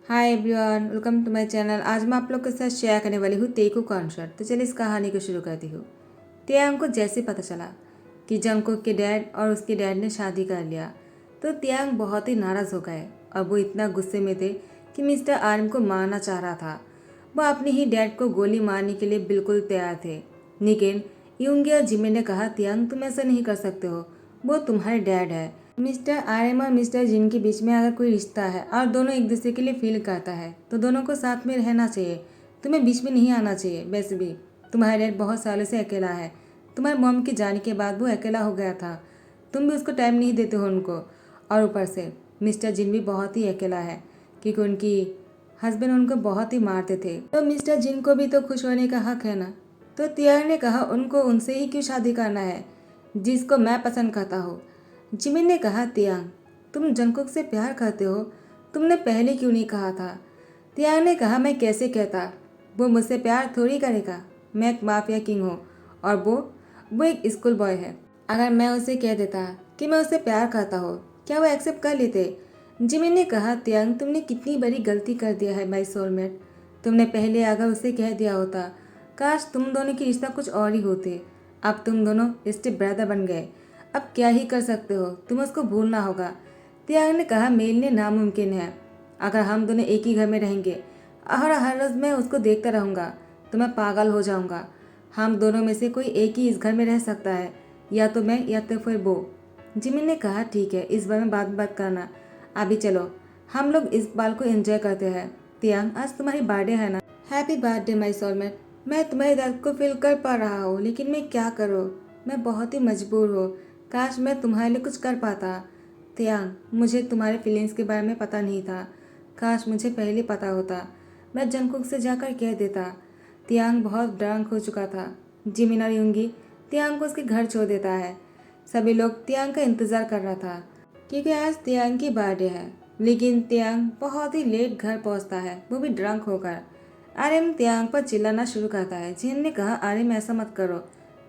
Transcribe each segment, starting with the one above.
Hi everyone, welcome to my channel. आज मैं आप लोग के साथ शेयर करने वाली हूँ तेकू कॉन्सर्ट। तो चलिए इस कहानी को शुरू करती हूँ। तियांग को जैसे पता चला कि जंगकुक के डैड और उसके डैड ने शादी कर लिया तो तियांग बहुत ही नाराज़ हो गए और वो इतना गुस्से में थे कि मिस्टर आर्म को मारना चाह रहा था। वो अपने ही डैड को गोली मारने के लिए बिल्कुल तैयार थे, लेकिन यूंगी और जिमी ने कहा तियांग तुम ऐसा नहीं कर सकते हो, वो तुम्हारे डैड है। मिस्टर आर्यम और मिस्टर जिन के बीच में अगर कोई रिश्ता है और दोनों एक दूसरे के लिए फील करता है तो दोनों को साथ में रहना चाहिए, तुम्हें बीच में नहीं आना चाहिए। वैसे भी तुम्हारा डैड बहुत सालों से अकेला है, तुम्हारे मॉम के जाने के बाद वो अकेला हो गया था, तुम भी उसको टाइम नहीं देते हो उनको। और ऊपर से मिस्टर जिन भी बहुत ही अकेला है क्योंकि उनकी हस्बैंड उनको बहुत ही मारते थे, तो मिस्टर जिन को भी तो खुश होने का हक है ना। तो तियार ने कहा उनको उनसे ही क्यों शादी करना है जिसको मैं पसंद करता हूँ। जिमिन ने कहा तियांग तुम जंगकुक से प्यार करते हो, तुमने पहले क्यों नहीं कहा था। तियांग ने कहा मैं कैसे कहता, वो मुझसे प्यार थोड़ी करेगा, मैं एक माफिया किंग हूँ और वो एक स्कूल बॉय है। अगर मैं उसे कह देता कि मैं उससे प्यार करता हूँ क्या वो एक्सेप्ट कर लेते। जिमिन ने कहा तियांग तुमने कितनी बड़ी गलती कर दिया है माई सोलमेट, तुमने पहले अगर उसे कह दिया होता, काश तुम दोनों की रिश्ता कुछ और ही होते। अब तुम दोनों स्टेप ब्रदर बन गए, अब क्या ही कर सकते हो, तुम्हें उसको भूलना होगा। तियांग ने कहा मिलने नामुमकिन है, अगर हम दोनों एक ही घर में रहेंगे और हर रोज़ मैं उसको देखता रहूँगा तो मैं पागल हो जाऊँगा। हम दोनों में से कोई एक ही इस घर में रह सकता है, या तो मैं या तो फिर वो। जिमिन ने कहा ठीक है, इस बारे में बात करना, अभी चलो हम लोग इस बाल को एंजॉय करते हैं। तियांग आज तुम्हारी बर्थडे है ना, हैप्पी बर्थडे माई सोलमेट। मैं तुम्हारे दर्द को फील कर पा रहा हूँ लेकिन मैं क्या करूँ, मैं बहुत ही मजबूर हूँ, काश मैं तुम्हारे लिए कुछ कर पाता। तियांग मुझे तुम्हारे फीलिंग्स के बारे में पता नहीं था, काश मुझे पहले पता होता, मैं जंगकुक से जाकर कह देता। तियांग बहुत ड्रंक हो चुका था। जिमिन और यूंगी तियांग को उसके घर छोड़ देता है। सभी लोग तियांग का इंतज़ार कर रहा था क्योंकि आज तियांग की बर्थडे है, लेकिन तियांग बहुत ही लेट घर पहुंचता है, वो भी ड्रंक होकर। आर्यन तियांग पर चिल्लाना शुरू करता है। जिन ने कहा आर्यन ऐसा मत करो,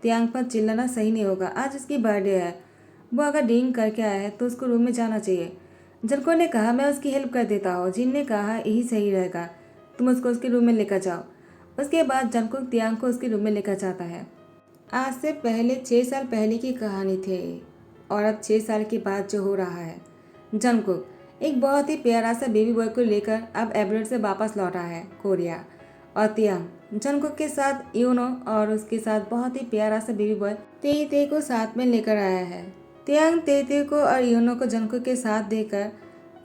तियांग पर चिल्लाना सही नहीं होगा, आज उसकी बर्थडे है, वो अगर ड्रिंक करके आया है तो उसको रूम में जाना चाहिए। जनको ने कहा मैं उसकी हेल्प कर देता हूँ। जिन ने कहा यही सही रहेगा, तुम उसको उसके रूम में लेकर जाओ। उसके बाद जनको तियांग को उसके रूम में लेकर जाता है। आज से पहले 6 साल पहले की कहानी थी और अब 6 साल के बाद जो हो रहा है। जंगकुक एक बहुत ही प्यारा सा बेबी बॉय को लेकर अब एब्रोड से वापस लौटा है कोरिया, और तियांग जंगकुक के साथ यूनो और उसके साथ बहुत ही प्यारा सा बेबी बॉय तेई तेई को साथ में लेकर आया है। तियांग तेई तेई को और यूनो को जंगकुक के साथ देखकर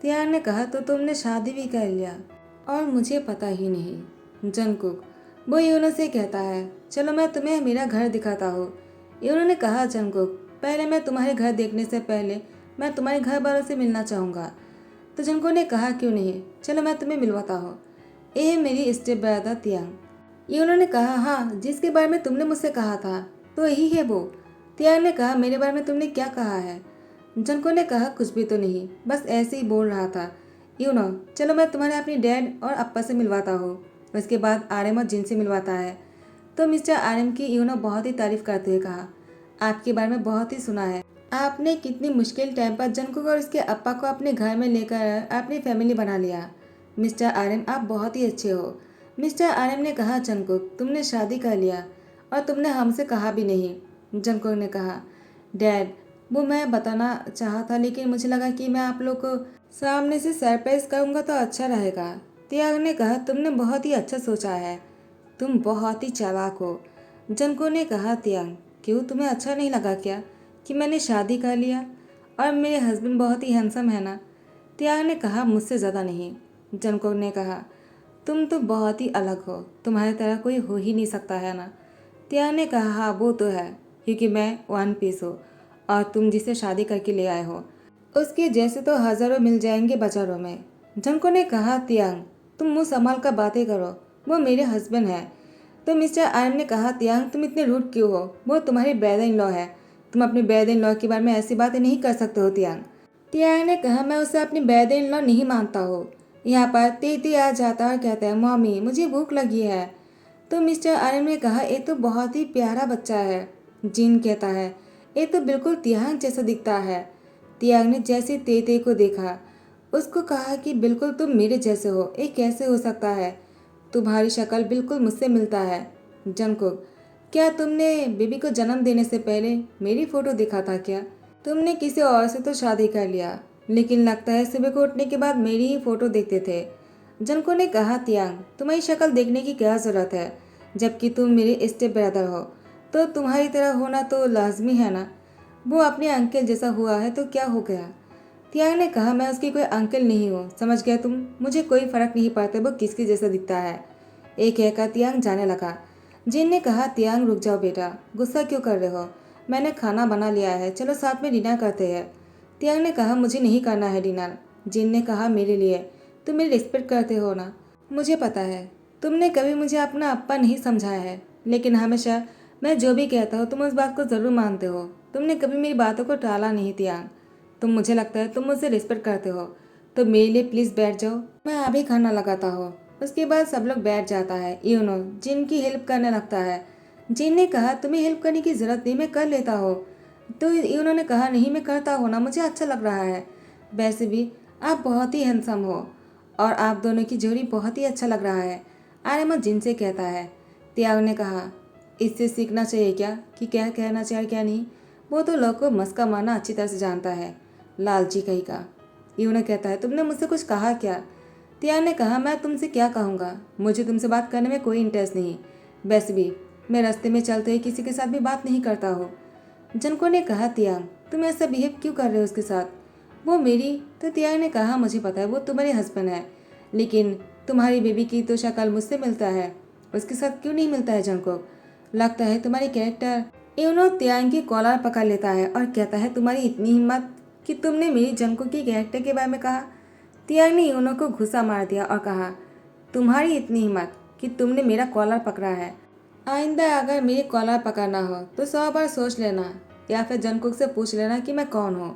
तियांग ने कहा तो तुमने शादी भी कर लिया और मुझे पता ही नहीं। जंगकुक वो यूनो से कहता है चलो मैं तुम्हें मेरा घर दिखाता हूँ। यूनो ने कहा जंगकुक पहले मैं तुम्हारे घर देखने से पहले मैं तुम्हारे घर वालों से मिलना चाहूँगा। तो जंगकुक ने कहा क्यों नहीं, चलो मैं तुम्हें मिलवाता हूँ, ये है मेरी स्टेप ब्रदर तियांग। यूनो ने कहा हाँ जिसके बारे में तुमने मुझसे कहा था तो यही है वो। तियांग ने कहा मेरे बारे में तुमने क्या कहा है। जंको ने कहा कुछ भी तो नहीं, बस ऐसे ही बोल रहा था। यूनो चलो मैं तुम्हारे अपनी डैड और अप्पा से मिलवाता हूँ। उसके बाद आर्यम और जिन से मिलवाता है। तो मिस्टर आर्यम की यूनो बहुत ही तारीफ करते हुए कहा आपके बारे में बहुत ही सुना है, आपने कितनी मुश्किल टाइम पर जंकुक और उसके अप्पा को अपने घर में लेकर अपनी फैमिली बना लिया। मिस्टर आर्यम आप बहुत ही अच्छे हो। मिस्टर आर्यम ने कहा जंकुक तुमने शादी कर लिया और तुमने हमसे कहा भी नहीं। जंकुक ने कहा डैड वो मैं बताना चाहा था लेकिन मुझे लगा कि मैं आप लोग को सामने से सरप्राइज करूँगा तो अच्छा रहेगा। त्याग ने कहा तुमने बहुत ही अच्छा सोचा है, तुम बहुत ही चालाक हो। जंको ने कहा त्याग क्यों तुम्हें अच्छा नहीं लगा क्या कि मैंने शादी कर लिया और मेरे हस्बैंड बहुत ही हैंडसम है ना। त्याग ने कहा मुझसे ज़्यादा नहीं। जंको ने कहा तुम तो बहुत ही अलग हो, तुम्हारी तरह कोई हो ही नहीं सकता है ना। त्याग ने कहा हाँ वो तो है क्योंकि मैं वन पीस हूँ और तुम जिसे शादी करके ले आए हो उसके जैसे तो हज़ारों मिल जाएंगे बाजारों में। जंको ने कहा त्याग तुम मुँह संभाल कर बातें करो, वो मेरे हस्बैंड है। तो मिस्टर आर्म ने कहा त्याग तुम इतने रूड क्यों हो, वो तुम्हारी ब्रदर इन लॉ है, तुम अपनी ब्रदर इन लॉ के बारे में ऐसी बातें नहीं कर सकते हो। त्याग त्याग ने कहा मैं उसे अपनी ब्रदर इन लॉ नहीं मानता हूँ। यहाँ पर तीती आ जाता और कहता है मम्मी मुझे भूख लगी है। तो मिस्टर आर्यन ने कहा ये तो बहुत ही प्यारा बच्चा है। जिन कहता है ये तो बिल्कुल तियांग जैसा दिखता है। तियांग ने जैसे तेते को देखा उसको कहा कि बिल्कुल तुम मेरे जैसे हो, ये कैसे हो सकता है? तुम्हारी शक्ल बिल्कुल मुझसे मिलता है। जंगकुक, क्या तुमने बेबी को जन्म देने से पहले मेरी फ़ोटो देखा था क्या? तुमने किसी और से तो शादी कर लिया, लेकिन लगता है सुबह को उठने के बाद मेरी ही फ़ोटो देखते थे। जंको ने कहा, तियांग, तुम्हारी शक्ल देखने की क्या ज़रूरत है? जबकि तुम मेरे स्टेप ब्रदर हो, तो तुम्हारी तरह होना तो लाजमी है ना। वो अपने अंकल जैसा हुआ है तो क्या हो गया? तियांग ने कहा, मैं उसकी कोई अंकल नहीं हूँ, समझ गया तुम? मुझे कोई फ़र्क नहीं पड़ता वो किसके जैसा दिखता है। एक कहकर तियांग जाने लगा। जिन ने कहा, तियांग रुक जाओ बेटा, गुस्सा क्यों कर रहे हो? मैंने खाना बना लिया है, चलो साथ में डिनर करते हैं। तियांग ने कहा, मुझे नहीं करना है डिनर। जिन ने कहा, मेरे लिए? तुम मेरी रिस्पेक्ट करते हो ना? मुझे पता है तुमने कभी मुझे अपना अप्पा नहीं समझाया है, लेकिन हमेशा मैं जो भी कहता हूँ तुम उस बात को ज़रूर मानते हो। तुमने कभी मेरी बातों को टाला नहीं तियांग। तुम, मुझे लगता है तुम मुझसे रिस्पेक्ट करते हो, तो मेरे लिए प्लीज़ बैठ जाओ, मैं अभी खाना लगाता हूँ। उसके बाद सब लोग बैठ जाता है। यूनो जिन की हेल्प करने लगता है। जिन ने कहा, तुम्हें हेल्प करने की ज़रूरत नहीं, मैं कर लेता हूँ। तो उन्होंने कहा, नहीं मैं करता हूँ ना, मुझे अच्छा लग रहा है। वैसे भी आप बहुत ही हैंडसम हो और आप दोनों की जोड़ी बहुत ही अच्छा लग रहा है, आर्यमन जिन से कहता है। त्याग ने कहा, इससे सीखना चाहिए क्या कि क्या कहना चाहिए क्या नहीं? वो तो लोग को मस्का मारना अच्छी तरह से जानता है, लालची कहीं का। यूनो कहता है, तुमने मुझसे कुछ कहा क्या? त्याग ने कहा, मैं तुमसे क्या कहूँगा, मुझे तुमसे बात करने में कोई इंटरेस्ट नहीं। वैसे भी मैं रास्ते में चलते हुए किसी के साथ भी बात नहीं करता हो। जनको ने कहा, तियांग तुम ऐसा बिहेव क्यों कर रहे हो उसके साथ? वो मेरी, तो तियांग ने कहा, मुझे पता है वो तुम्हारे हस्बैंड है, लेकिन तुम्हारी बेबी की तो शक्ल मुझसे मिलता है, उसके साथ क्यों नहीं मिलता है जंको? लगता है तुम्हारी कैरेक्टर। यूनो तियांग की कॉलर पकड़ लेता है और कहता है, तुम्हारी इतनी हिम्मत कि तुमने मेरी जंको की कैरेक्टर के बारे में कहा? तियांग ने यूनो को घुसा मार दिया और कहा, तुम्हारी इतनी हिम्मत कि तुमने मेरा कॉलर पकड़ा है? आइंदा अगर मेरी कॉलर पकड़ना हो तो 100 बार सोच लेना, या फिर जंकुक से पूछ लेना कि मैं कौन हूँ।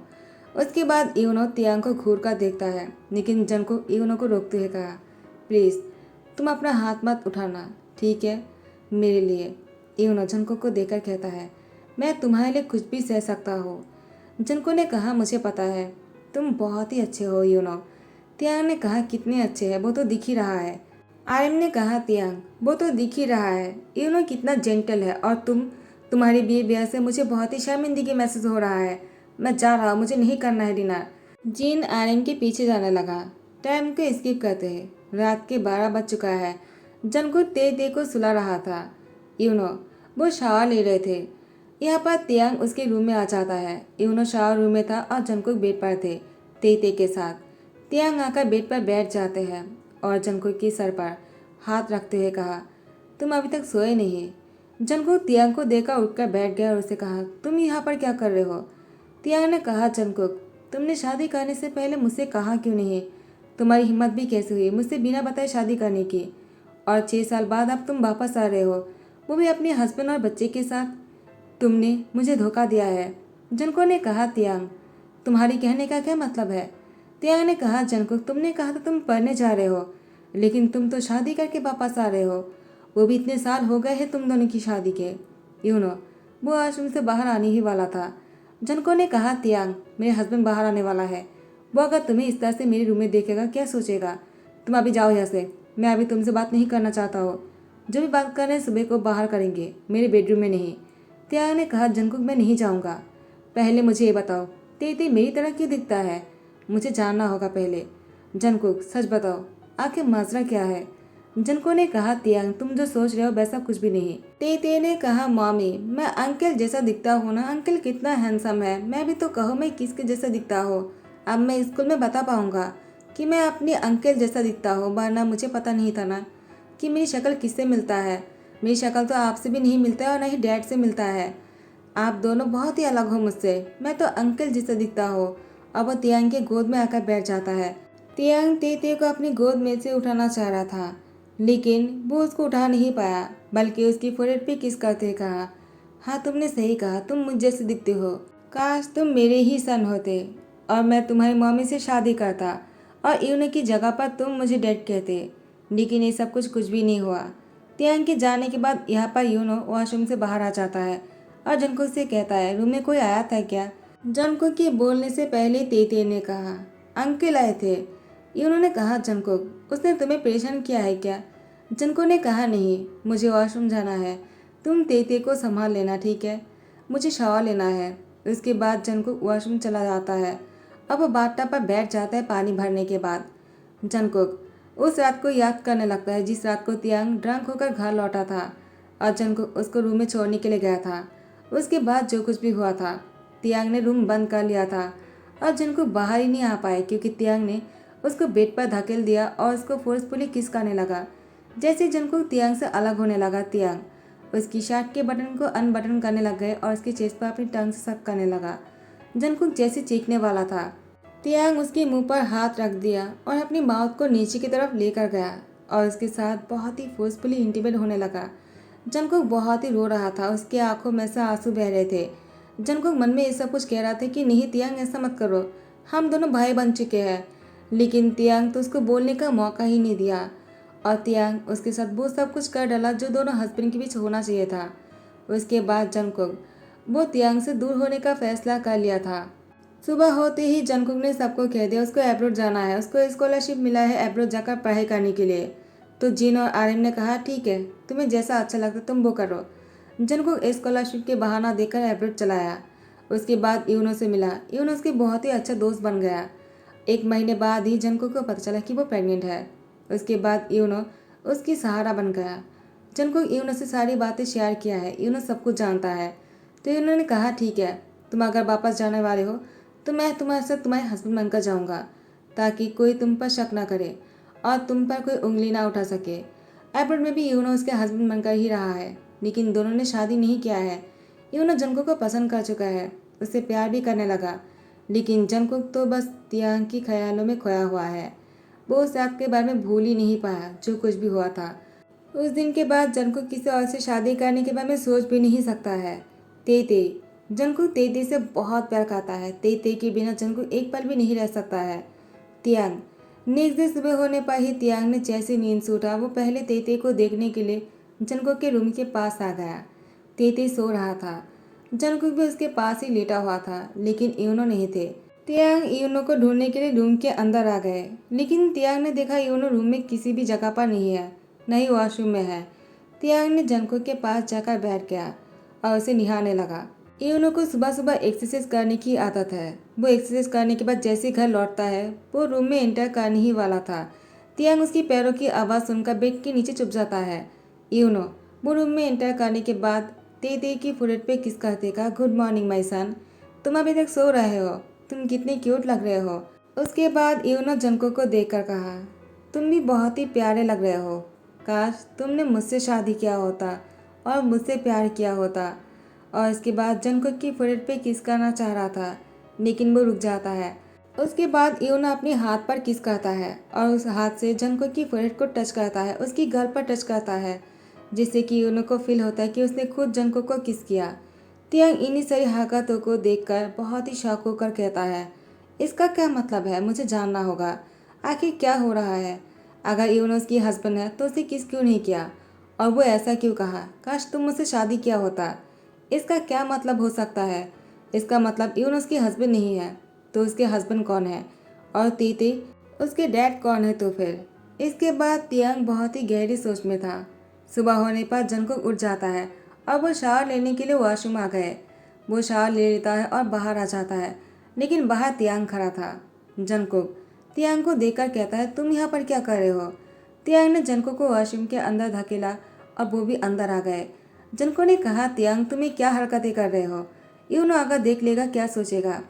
उसके बाद यूनो तियांग को घूर कर देखता है, लेकिन जंकुक यूनो को रोकते हुए कहा, प्लीज़ तुम अपना हाथ मत उठाना, ठीक है? मेरे लिए। यूनो जंकुक को देखकर कहता है, मैं तुम्हारे लिए कुछ भी सह सकता हूँ। जंकुक ने कहा, मुझे पता है तुम बहुत ही अच्छे हो यूनो। तियांग ने कहा, कितने अच्छे हैं वो तो दिख ही रहा है। आर्यन ने कहा, तियांग वो तो दिख ही रहा है, यूनो कितना जेंटल है, और तुम्हारी बिहेवियर से मुझे बहुत ही शर्मिंदगी महसूस हो रहा है। मैं जा रहा हूँ, मुझे नहीं करना है डिनर। जीन आर्यन के पीछे जाने लगा। टाइम को स्किप करते हैं, रात के 12 बज चुका है। जंकुक तेज तेज को सुला रहा था। यूनो वो शावर ले रहे थे। यहाँ पर तियांग उसके रूम में आ जाता है। यूनो शावर रूम में था और जंकुक बेड पर थे, ते के साथ। तियांग आकर बेड पर बैठ जाते हैं और जंकुक की सर पर हाथ रखते हुए कहा, तुम अभी तक सोए नहीं? जंकुक तियांग को देखकर उठकर बैठ गया और उसे कहा, तुम यहाँ पर क्या कर रहे हो? तियांग ने कहा, जंकुक तुमने शादी करने से पहले मुझसे कहा क्यों नहीं? तुम्हारी हिम्मत भी कैसे हुई मुझसे बिना बताए शादी करने की? और 6 साल बाद अब तुम वापस आ रहे हो, वो भी अपने हस्बैंड और बच्चे के साथ। तुमने मुझे धोखा दिया है। जंकुक ने कहा, तियांग तुम्हारी कहने का क्या मतलब है? तियांग ने कहा, जंकुक तुमने कहा था तुम पढ़ने जा रहे हो, लेकिन तुम तो शादी करके वापस आ रहे हो, वो भी इतने साल हो गए हैं तुम दोनों की शादी के। यूनो वो आश्रम से बाहर आने ही वाला था। जंको ने कहा, तियांग मेरे हस्बैंड बाहर आने वाला है, वो अगर तुम्हें इस तरह से मेरे रूम में देखेगा क्या सोचेगा? तुम अभी जाओ यहाँ से, मैं अभी तुमसे बात नहीं करना चाहता हूँ। जो भी बात कर रहे हैं सुबह को बाहर करेंगे, मेरे बेडरूम में नहीं। तियांग ने कहा, जंकुक मैं नहीं जाऊँगा। पहले मुझे ये बताओ, ते मेरी तरह क्यों दिखता है? मुझे जानना होगा पहले। जंकुक सच बताओ, आखिर माजरा क्या है? जंको ने कहा, तियांग तुम जो सोच रहे हो वैसा कुछ भी नहीं। ते ने कहा, मॉमी मैं अंकल जैसा दिखता हूँ ना? अंकल कितना हैंडसम है, मैं भी तो कहो मैं किसके जैसा दिखता हूँ। अब मैं स्कूल में बता पाऊंगा कि मैं अपने अंकल जैसा दिखता हूँ, वरना मुझे पता नहीं था ना कि मेरी शक्ल किससे मिलता है। मेरी शक्ल तो आपसे भी नहीं मिलता है और ना ही डैड से मिलता है। आप दोनों बहुत ही अलग हो मुझसे, मैं तो अंकल जैसा दिखता हूँ। अब वो तियांग के गोद में आकर बैठ जाता है। तियांग ते को अपनी गोद में से उठाना चाह रहा था, लेकिन वो उसको उठा नहीं पाया, बल्कि उसकी फोrehead पे किस करते हुए कहा, हाँ तुमने सही कहा, तुम मुझ जैसे दिखते हो। काश तुम मेरे ही सन होते और मैं तुम्हारी मम्मी से शादी करता और यूनो की जगह पर तुम मुझे डैड कहते। लेकिन ये सब कुछ भी नहीं हुआ। तियांग के जाने के बाद यहाँ पर यूनो वॉशरूम से बाहर आ जाता है और जंकुक से कहता है, रूम में कोई आया था क्या? जंकुक के बोलने से पहले ते ने कहा, अंकल आए थे। उन्होंने कहा जंगकुक उसने तुम्हें परेशान किया है क्या? जंगकुक ने कहा नहीं, मुझे वॉशरूम जाना है, तुम तेते को संभाल लेना ठीक है, मुझे शावर लेना है। उसके बाद जंगकुक वॉशरूम चला जाता है। अब वो बाथटब पर बैठ जाता है पानी भरने के बाद। जंगकुक उस रात को याद करने लगता है जिस रात को तियांग ड्रंक होकर घर लौटा था और जंगकुक उसको रूम में छोड़ने के लिए गया था। उसके बाद जो कुछ भी हुआ था, तियांग ने रूम बंद कर लिया था और जंगकुक बाहर ही नहीं आ पाए क्योंकि तियांग ने उसको बेड पर धकेल दिया और उसको फोर्सफुली किस करने लगा। जैसे जंगकुक तियांग से अलग होने लगा, तियांग उसकी शर्ट के बटन को अनबटन करने लग गए और उसके चेस्ट पर अपनी टंग से सक करने लगा। जंगकुक जैसे चीखने वाला था, तियांग उसके मुंह पर हाथ रख दिया और अपनी माउथ को नीचे की तरफ लेकर गया और उसके साथ बहुत ही फोर्सफुली इंटीमेट होने लगा। जंगकुक बहुत ही रो रहा था, उसके आंखों में से आंसू बह रहे थे। जंगकुक मन में ये सब कुछ कह रहा था कि नहीं तियांग ऐसा मत करो, हम दोनों भाई बन चुके हैं। लेकिन तियांग तो उसको बोलने का मौका ही नहीं दिया और तियांग उसके साथ वो सब कुछ कर डाला जो दोनों हस्बैंड के बीच होना चाहिए था। उसके बाद जंगकुक वो तियांग से दूर होने का फैसला कर लिया था। सुबह होते ही जंगकुक ने सबको कह दिया उसको अब्रॉड जाना है, उसको स्कॉलरशिप मिला है अब्रॉड जाकर पढ़ाई करने के लिए। तो जिन और आर्यन ने कहा ठीक है, तुम्हें जैसा अच्छा लगता तुम वो करो। जंगकुक स्कॉलरशिप के बहाना देकर अब्रॉड चला आया। उसके बाद यूनो से मिला, यूनो उसके बहुत ही अच्छा दोस्त बन गया। 1 महीने बाद ही जंगकुक को पता चला कि वो प्रेग्नेंट है। उसके बाद यूनो उसकी सहारा बन गया। जंगकुक यूनो से सारी बातें शेयर किया है, यूनो सब कुछ जानता है। तो यूनो ने कहा ठीक है, तुम अगर वापस जाने वाले हो तो मैं तुम्हारे साथ तुम्हारे हस्बैंड बनकर जाऊंगा ताकि कोई तुम पर शक ना करे और तुम पर कोई उंगली ना उठा सके। एब्रॉड में भी यूनो उसके हस्बैंड बनकर ही रहा है, लेकिन दोनों ने शादी नहीं किया है। यूनो जंगकुक को पसंद कर चुका है, उससे प्यार भी करने लगा, लेकिन जंगकुक तो बस तियांग की ख्यालों में खोया हुआ है। वो उस रात के बारे में भूल ही नहीं पाया जो कुछ भी हुआ था। उस दिन के बाद जंगकुक किसी और से शादी करने के बारे में सोच भी नहीं सकता है। तेते जंगकुक तेते से बहुत प्यार करता है। तेते के बिना जंगकुक एक पल भी नहीं रह सकता है। तियांग नेक्स्ट डे सुबह होने पर ही तियांग ने जैसे नींद से उठा वो पहले तेते को देखने के लिए जंगकुक के रूम के पास आ गया। तेते सो रहा था, जंगकुक भी उसके पास ही लेटा हुआ था, लेकिन यूनो नहीं थे। तियांग यूनो को ढूंढने के लिए रूम के अंदर आ गए, लेकिन तियांग ने देखा यूनो रूम में किसी भी जगह पर नहीं है, न ही वॉशरूम में है। तियांग ने जंगकुक के पास जाकर बैठ गया और उसे निहारने लगा। यूनो को सुबह सुबह एक्सरसाइज करने की आदत है। वो एक्सरसाइज करने के बाद जैसे घर लौटता है वो रूम में एंटर करने ही वाला था, तियांग उसकी पैरों की आवाज़ सुनकर बेड के नीचे छुप जाता है। यूनो वो रूम में एंटर करने के बाद तेते की फुरेट पे किस करते का गुड मॉर्निंग माई सन, तुम अभी तक सो रहे हो, तुम कितने क्यूट लग रहे हो। उसके बाद यूनो जंगकुक को देखकर कहा, तुम भी बहुत ही प्यारे लग रहे हो, काश तुमने मुझसे शादी किया होता और मुझसे प्यार किया होता। और इसके बाद जंगकुक की फुरेट पे किस करना चाह रहा था, लेकिन वो रुक जाता है। उसके बाद यूनो अपने हाथ पर किस करता है और उस हाथ से जंगकुक की फुरेट को टच करता है, उसकी गर्ल पर टच करता है, जिससे कि यूनो को फील होता है कि उसने खुद जंगकुक को किस किया। तियांग इन्हीं सारी हरकतों को देखकर बहुत ही शॉक होकर कहता है, इसका क्या मतलब है, मुझे जानना होगा, आखिर क्या हो रहा है। अगर यूनो उसकी हस्बैंड है तो उसे किस क्यों नहीं किया और वो ऐसा क्यों कहा, काश तुम मुझसे शादी किया होता। इसका क्या मतलब हो सकता है? इसका मतलब यूनो उसकी हस्बैंड नहीं है तो उसके हस्बैंड कौन है और तीती उसके डैड कौन है? तो फिर इसके बाद तियांग बहुत ही गहरी सोच में था। सुबह होने पर जंगकुक उठ जाता है और वो शावर लेने के लिए वॉशरूम आ गए। वो शावर ले लेता है और बाहर आ जाता है, लेकिन बाहर तियांग खड़ा था। जंगकुक तियांग को देखकर कहता है, तुम यहाँ पर क्या कर रहे हो? तियांग ने जंगकुक को वॉशरूम के अंदर धकेला और वो भी अंदर आ गए। जंगकुक ने कहा, तियांग तुम्हें क्या हरकतें कर रहे हो, यूनो अगर देख लेगा क्या सोचेगा,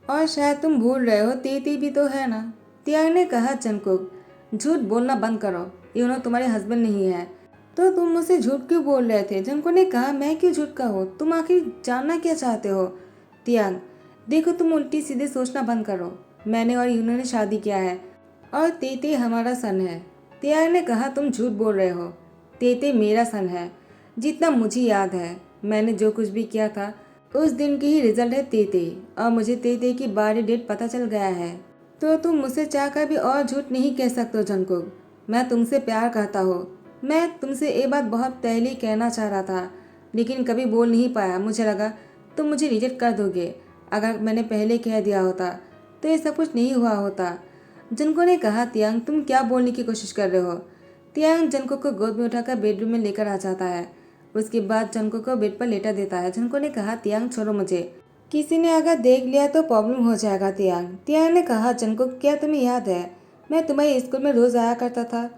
और शायद तुम भूल रहे हो तीती भी तो है ना। तियांग ने कहा, जंगकुक झूठ बोलना बंद करो, यूनो तुम्हारे हस्बैंड नहीं है तो तुम मुझसे झूठ क्यों बोल रहे थे? जंगकुक ने कहा, मैं क्यों झूठ कहूँ, तुम आखिर जानना क्या चाहते हो? तियांग देखो तुम उल्टी सीधे सोचना बंद करो, मैंने और यूनो ने शादी किया है और तेते हमारा सन है। तियांग ने कहा, तुम झूठ बोल रहे हो, तेते मेरा सन है। जितना मुझे याद है मैंने जो कुछ भी किया था उस दिन की ही रिजल्ट है तेते, और मुझे तेते की बारी डेट पता चल गया है। तो तुम मुझसे चाहकर भी और झूठ नहीं कह सकते हो जंगकुक, मैं तुमसे प्यार करता हूँ। मैं तुमसे ये बात बहुत पहले ही कहना चाह रहा था, लेकिन कभी बोल नहीं पाया, मुझे लगा तुम मुझे रिजेक्ट कर दोगे। अगर मैंने पहले कह दिया होता तो ये सब कुछ नहीं हुआ होता। जनको ने कहा, तियांग तुम क्या बोलने की कोशिश कर रहे हो। तियांग जनको को गोद में उठाकर बेडरूम में लेकर आ जाता है। उसके बाद जनको को बेड पर लेटा देता है। जनको ने कहा, तियांग छोड़ो मुझे, किसी ने अगर देख लिया तो प्रॉब्लम हो जाएगा। तियांग तियांग ने कहा, जनको क्या तुम्हें याद है मैं तुम्हारे स्कूल में रोज आया करता था।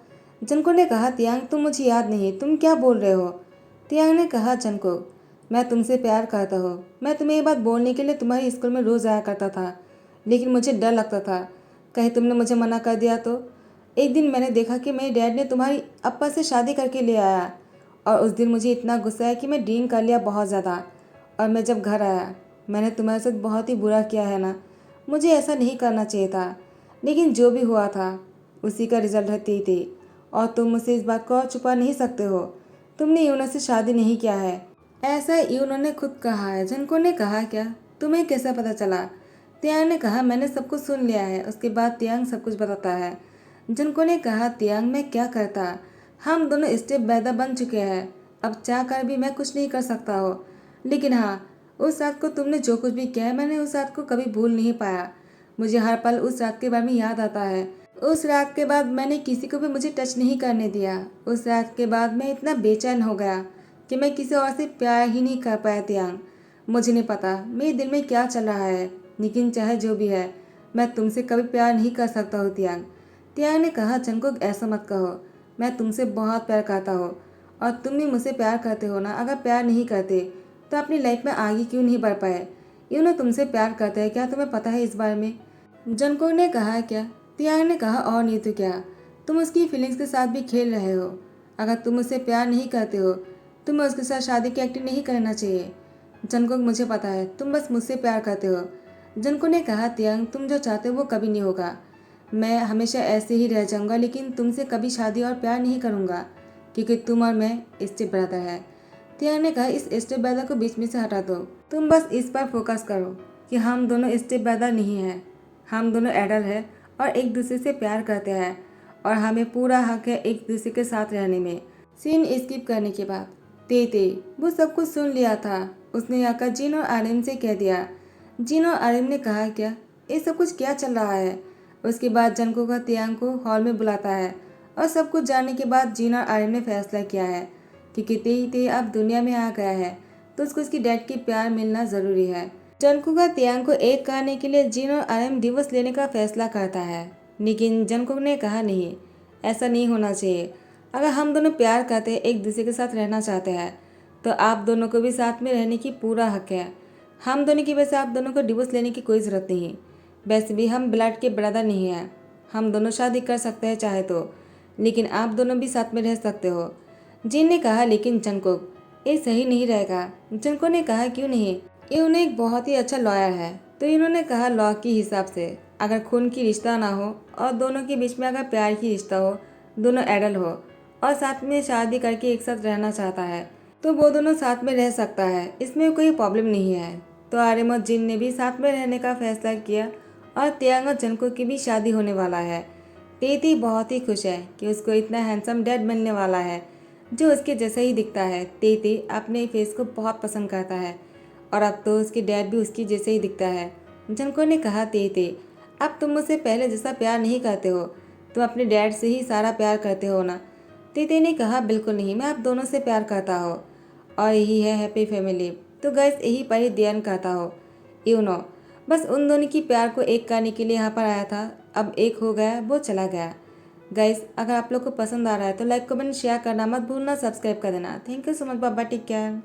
जनको ने कहा, तियांग तुम मुझे याद नहीं, तुम क्या बोल रहे हो। तियांग ने कहा, जनको मैं तुमसे प्यार करता हूँ। मैं तुम्हें ये बात बोलने के लिए तुम्हारे स्कूल में रोज आया करता था, लेकिन मुझे डर लगता था कहीं तुमने मुझे मना कर दिया तो। एक दिन मैंने देखा कि मेरे डैड ने तुम्हारी अप्पा से शादी करके ले आया, और उस दिन मुझे इतना गुस्सा है कि मैं ड्रिंक कर लिया बहुत ज़्यादा। और मैं जब घर आया मैंने तुम्हारे साथ बहुत ही बुरा किया है ना। मुझे ऐसा नहीं करना चाहिए था, लेकिन जो भी हुआ था उसी का रिजल्ट है थी। और तुम मुझसे इस बात को और छुपा नहीं सकते हो। तुमने यूनो से शादी नहीं किया है, ऐसा यूनो ने खुद कहा है। जनको ने कहा, क्या तुम्हें कैसा पता चला। तियांग ने कहा, मैंने सब कुछ सुन लिया है। उसके बाद तियांग सब कुछ बताता है। जनको ने कहा, तियांग मैं क्या करता, हम दोनों स्टेप ब्रदर बन चुके हैं, अब चाह कर भी मैं कुछ नहीं कर सकता हो। लेकिन हाँ, उस रात को तुमने जो कुछ भी किया है मैंने उस रात को कभी भूल नहीं पाया। मुझे हर पल उस रात के बारे में याद आता है। उस रात के बाद मैंने किसी को भी मुझे टच नहीं करने दिया। उस रात के बाद मैं इतना बेचैन हो गया कि मैं किसी और से प्यार ही नहीं कर पाया। तियांग मुझे नहीं पता मेरे दिल में क्या चल रहा है, लेकिन चाहे जो भी है मैं तुमसे कभी प्यार नहीं कर सकता हूँ। तियांग तियांग ने कहा, जनको ऐसा मत कहो, मैं तुमसे बहुत प्यार करता हूँ और तुम भी मुझसे प्यार करते हो ना। अगर प्यार नहीं करते तो अपनी लाइफ में आगे क्यों नहीं बढ़ पाए। यूनो तुमसे प्यार करते हैं, क्या तुम्हें पता है इस बारे में। जनको ने कहा, क्या। तियांग ने कहा, और नहीं तो क्या, तुम उसकी फीलिंग्स के साथ भी खेल रहे हो। अगर तुम उससे प्यार नहीं करते हो तुम्हें उसके साथ शादी की एक्टिंग नहीं करना चाहिए। जनको मुझे पता है तुम बस मुझसे प्यार करते हो। जनको ने कहा, तियांग तुम जो चाहते हो वो कभी नहीं होगा। मैं हमेशा ऐसे ही रह जाऊंगा, लेकिन तुमसे कभी शादी और प्यार नहीं करूंगा, क्योंकि तुम और मैं स्टेप ब्रदर है। तियांग ने कहा, इस स्टेप ब्रदर को बीच में से हटा दो। तुम बस इस पर फोकस करो कि हम दोनों स्टेप ब्रदर नहीं हैं, हम दोनों एडल्ट हैं और एक दूसरे से प्यार करते हैं, और हमें पूरा हक है एक दूसरे के साथ रहने में। सीन स्किप करने के बाद तेते वो सब कुछ सुन लिया था। उसने आकर जिन और आर्यन से कह दिया। जिन और आर्यन ने कहा, क्या ये सब कुछ क्या चल रहा है। उसके बाद जनको का तियांग को हॉल में बुलाता है, और सब कुछ जानने के बाद जिन और आर्यन ने फैसला किया है कि ते अब दुनिया में आ गया है तो उसको उसकी डैड की प्यार मिलना ज़रूरी है। जनको का तियांग को एक कहने के लिए जिन और आर्यन डिवोर्स लेने का फैसला करता है, लेकिन जनको ने कहा, नहीं, ऐसा नहीं होना चाहिए। अगर हम दोनों प्यार करते हैं, एक दूसरे के साथ रहना चाहते हैं, तो आप दोनों को भी साथ में रहने की पूरा हक है। हम दोनों की वजह से आप दोनों को डिवोर्स लेने की कोई ज़रूरत नहीं। वैसे भी हम ब्लड के ब्रदर नहीं हैं, हम दोनों शादी कर सकते हैं चाहे तो, लेकिन आप दोनों भी साथ में रह सकते हो। जिन ने कहा, लेकिन जंकुक ये सही नहीं रहेगा। जंको ने कहा, क्यों नहीं, ये उन्हें एक बहुत ही अच्छा लॉयर है। तो इन्होंने कहा, लॉ के हिसाब से अगर खून की रिश्ता ना हो और दोनों के बीच में अगर प्यार की रिश्ता हो, दोनों एडल्ट हो और साथ में शादी करके एक साथ रहना चाहता है, तो वो दोनों साथ में रह सकता है, इसमें कोई प्रॉब्लम नहीं है। तो आर्यन और जिन ने भी साथ में रहने का फैसला किया और तियांग और जनको की भी शादी होने वाला है। तेती बहुत ही खुश है कि उसको इतना हैंडसम डैड मिलने वाला है जो उसके जैसा ही दिखता है। तेती अपने फेस को बहुत पसंद करता है और अब तो उसके डैड भी उसकी जैसे ही दिखता है। जनको ने कहा, तेती अब तुम मुझसे पहले जैसा प्यार नहीं करते हो, तुम अपने डैड से ही सारा प्यार करते हो ना। तेती ने कहा, बिल्कुल नहीं, मैं आप दोनों से प्यार करता हूँ और यही है हैप्पी फैमिली। तो गैस यही पर ही ध्यान करता हो। यू नो बस उन दोनों की प्यार को एक करने के लिए यहाँ पर आया था, अब एक हो गया, वो चला गया। गाइस अगर आप लोग को पसंद आ रहा है तो लाइक कमेंट शेयर करना मत भूलना, सब्सक्राइब कर देना। थैंक यू सो मच, बाबा, टेक केयर।